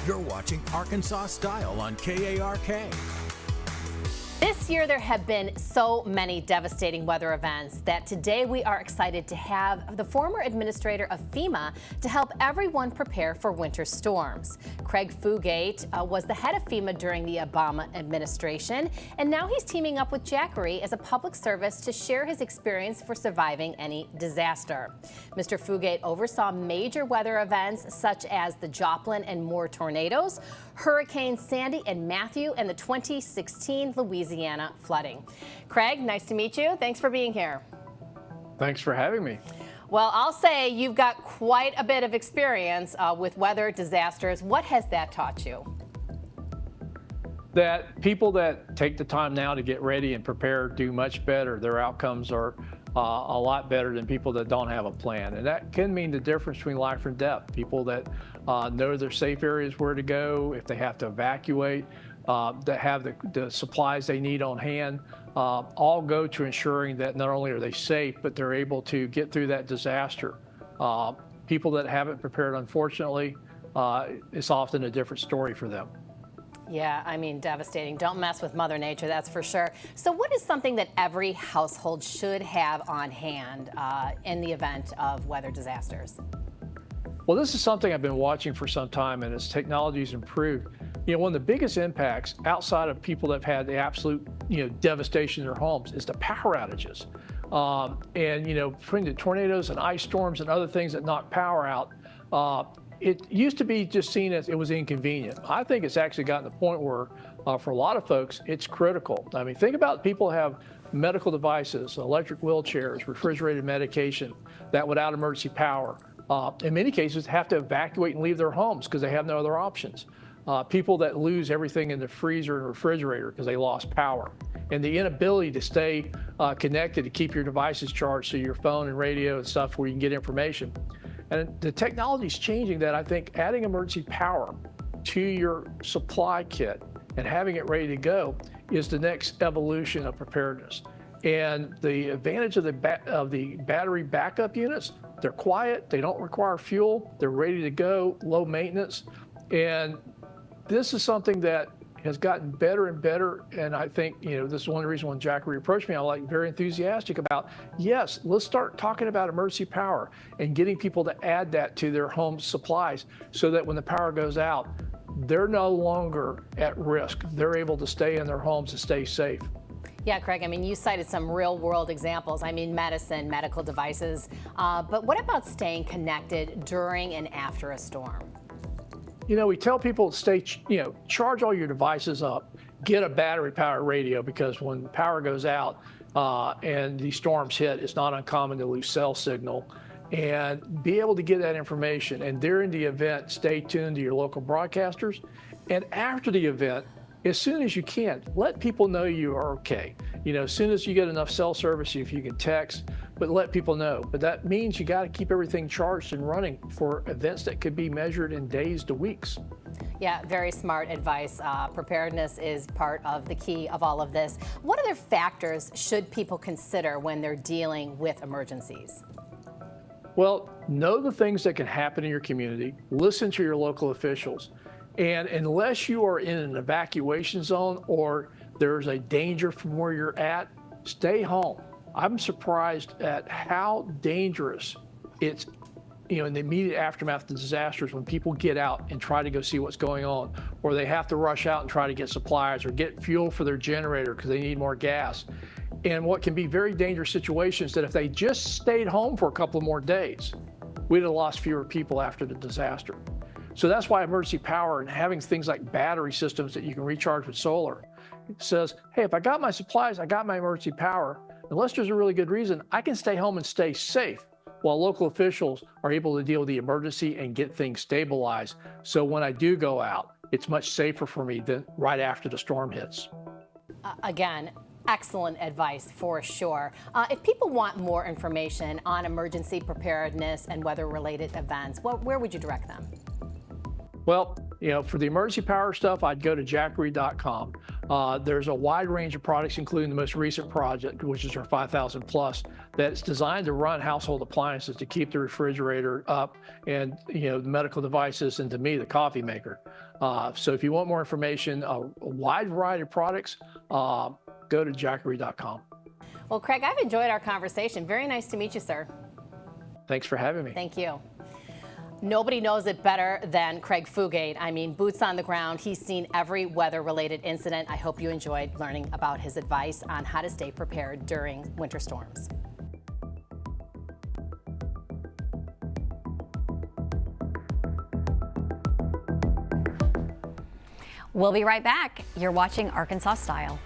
You're watching Arkansas Style on KARK. This year there have been so many devastating weather events that today we are excited to have the former administrator of FEMA to help everyone prepare for winter storms. Craig Fugate was the head of FEMA during the Obama administration, and now he's teaming up with Jackery as a public service to share his experience for surviving any disaster. Mr. Fugate oversaw major weather events such as the Joplin and Moore tornadoes, Hurricane Sandy and Matthew, and the 2016 Louisiana flooding. Craig, nice to meet you. Thanks for being here. Thanks for having me. Well, I'll say you've got quite a bit of experience with weather disasters. What has that taught you? That people that take the time now to get ready and prepare do much better. Their outcomes are a lot better than people that don't have a plan. And that can mean the difference between life and death. People that know their safe areas where to go, if they have to evacuate, that have the supplies they need on hand, all go to ensuring that not only are they safe, but they're able to get through that disaster. People that haven't prepared, unfortunately, it's often a different story for them. Yeah, I mean, devastating. Don't mess with Mother Nature, that's for sure. So what is something that every household should have on hand in the event of weather disasters? Well, this is something I've been watching for some time, and as technology's improved, one of the biggest impacts outside of people that have had the absolute, devastation in their homes is the power outages. And between the tornadoes and ice storms and other things that knock power out, it used to be just seen as it was inconvenient. I think it's actually gotten to the point where, for a lot of folks, it's critical. I mean, think about people have medical devices, electric wheelchairs, refrigerated medication that without emergency power, in many cases, have to evacuate and leave their homes because they have no other options. People that lose everything in the freezer and refrigerator because they lost power. And the inability to stay connected to keep your devices charged, so your phone and radio and stuff where you can get information. And the technology is changing that. I think adding emergency power to your supply kit and having it ready to go is the next evolution of preparedness. And the advantage of the battery backup units, they're quiet, they don't require fuel, they're ready to go, low maintenance. And this is something that has gotten better and better, and I think, this is one of the reasons when Jackery approached me, I'm very enthusiastic about, yes, let's start talking about emergency power and getting people to add that to their home supplies so that when the power goes out, they're no longer at risk. They're able to stay in their homes and stay safe. Yeah, Craig, I mean, you cited some real world examples. I mean, medicine, medical devices, but what about staying connected during and after a storm? We tell people to charge all your devices up, get a battery-powered radio, because when power goes out and these storms hit, it's not uncommon to lose cell signal, and be able to get that information. And during the event, stay tuned to your local broadcasters. And after the event, as soon as you can, let people know you are okay. As soon as you get enough cell service, if you can text, but let people know. But that means you got to keep everything charged and running for events that could be measured in days to weeks. Yeah, very smart advice. Preparedness is part of the key of all of this. What other factors should people consider when they're dealing with emergencies? Well, know the things that can happen in your community. Listen to your local officials. And unless you are in an evacuation zone or there's a danger from where you're at, stay home. I'm surprised at how dangerous it's, in the immediate aftermath of the disasters when people get out and try to go see what's going on, or they have to rush out and try to get supplies or get fuel for their generator because they need more gas. And what can be very dangerous situations that if they just stayed home for a couple of more days, we'd have lost fewer people after the disaster. So that's why emergency power and having things like battery systems that you can recharge with solar says, hey, if I got my supplies, I got my emergency power, unless there's a really good reason, I can stay home and stay safe while local officials are able to deal with the emergency and get things stabilized. So when I do go out, it's much safer for me than right after the storm hits. Again, excellent advice for sure. If people want more information on emergency preparedness and weather-related events, where would you direct them? Well, for the emergency power stuff, I'd go to Jackery.com. There's a wide range of products, including the most recent project, which is our 5,000 plus, that's designed to run household appliances to keep the refrigerator up, and the medical devices, and to me, the coffee maker. So if you want more information, a wide variety of products, go to jackery.com. Well, Craig, I've enjoyed our conversation. Very nice to meet you, sir. Thanks for having me. Thank you. Nobody knows it better than Craig Fugate. I mean, boots on the ground. He's seen every weather-related incident. I hope you enjoyed learning about his advice on how to stay prepared during winter storms. We'll be right back. You're watching Arkansas Style.